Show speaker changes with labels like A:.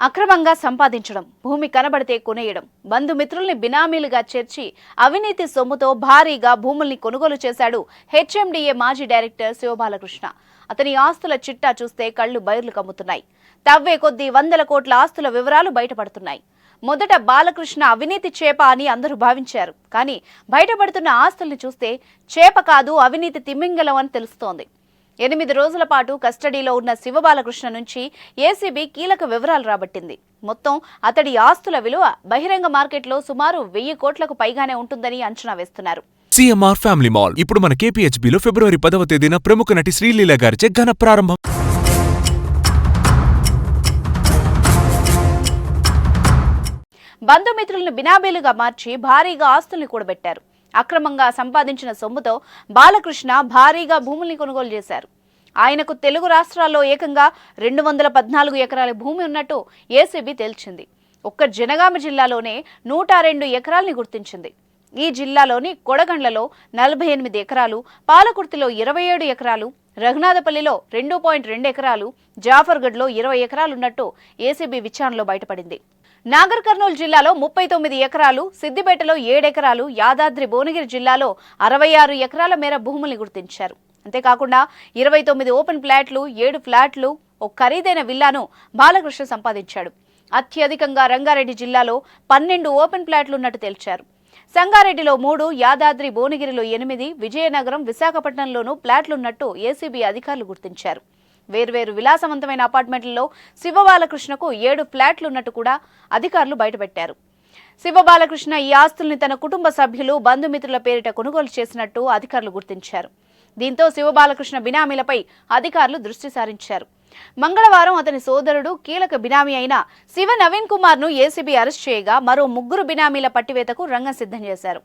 A: అక్రమంగా సంపాదించడం, భూమి కనబడితే కొనేయడం, బంధుమిత్రుల్ని బినామీలుగా చేర్చి అవినీతి సొమ్ముతో భారీగా భూముల్ని కొనుగోలు చేశాడు హెచ్ఎండిఏ మాజీ డైరెక్టర్ శివబాలకృష్ణ. అతని ఆస్తుల చిట్టా చూస్తే కళ్లు బైర్లు కమ్ముతున్నాయి. తవ్వే కొద్దీ వందల కోట్ల ఆస్తుల వివరాలు బయటపడుతున్నాయి. మొదట బాలకృష్ణ అవినీతి చేప అని అందరూ భావించారు. కానీ బయటపడుతున్న ఆస్తుల్ని చూస్తే చేప కాదు, అవినీతి తిమింగలం అని తెలుస్తోంది. 8 రోజుల పాటు కస్టడీలో ఉన్న శివబాలకృష్ణ నుంచి ఏసీబీ కీలక వివరాలు రాబట్టింది. మొత్తం అతడి ఆస్తుల విలువ బహిరంగ మార్కెట్లో సుమారు 1000 కోట్లకు పైగానే ఉంటుందని అంచనా వేస్తున్నారు.
B: సిఎంఆర్ ఫ్యామిలీ మాల్ ఇప్పుడు మన కేపీహెచ్బీలో ఫిబ్రవరి 10వ తేదీన ప్రముఖ నటి శ్రీలీల గారిచే ఘన ప్రారంభం.
A: బంధుమిత్రులను బినామీలుగా మార్చి భారీగా ఆస్తుల్ని కూడబెట్టారు. అక్రమంగా సంపాదించిన సొమ్ముతో బాలకృష్ణ భారీగా భూముల్ని కొనుగోలు చేశారు. ఆయనకు తెలుగు రాష్ట్రాల్లో ఏకంగా 214 ఎకరాల భూమి ఉన్నట్టు ఏసీబీ తేల్చింది. ఒక్క జనగామ జిల్లాలోనే 102 ఎకరాల్ని గుర్తించింది. ఈ జిల్లాలోని కొడగండ్లలో 48 ఎకరాలు, పాలకుర్తిలో 27 ఎకరాలు, రఘునాథపల్లిలో 2.2 ఎకరాలు, జాఫర్గఢ్లో 20 ఎకరాలున్నట్టు ఏసీబీ విచారణలో బయటపడింది. నాగర్ కర్నూలు జిల్లాలో 39 ఎకరాలు, సిద్దిపేటలో 7 ఎకరాలు, యాదాద్రి భువనగిరి జిల్లాలో 66 ఎకరాల మేర భూముల్ని గుర్తించారు. అంతేకాకుండా 29 ఓపెన్ ప్లాట్లు, 7 ఫ్లాట్లు, ఒక ఖరీదైన విల్లాను బాలకృష్ణ సంపాదించాడు. అత్యధికంగా రంగారెడ్డి జిల్లాలో 12 ఓపెన్ ప్లాట్లున్నట్టు తేల్చారు. సంగారెడ్డిలో 3, యాదాద్రి భువనగిరిలో 8, విజయనగరం, విశాఖపట్నంలోనూ ప్లాట్లున్నట్టు ఏసీబీ అధికారులు గుర్తించారు. వేర్వేరు విలాసవంతమైన అపార్ట్మెంట్లలో శివబాలకృష్ణకు 7 ఫ్లాట్లున్నట్టు కూడా అధికారులు బయటపెట్టారు. శివబాలకృష్ణ ఈ ఆస్తుల్ని తన కుటుంబ సభ్యులు, బంధుమిత్రుల పేరిట కొనుగోలు చేసినట్టు అధికారులు గుర్తించారు. దీంతో శివబాలకృష్ణ బినామీలపై అధికారులు దృష్టి సారించారు. మంగళవారం అతని సోదరుడు, కీలక బినామీ అయిన శివ నవీన్ కుమార్ ను ఏసీబీ అరెస్ట్ చేయగా మరో 3 బినామీల పట్టివేతకు రంగం సిద్ధం చేశారు.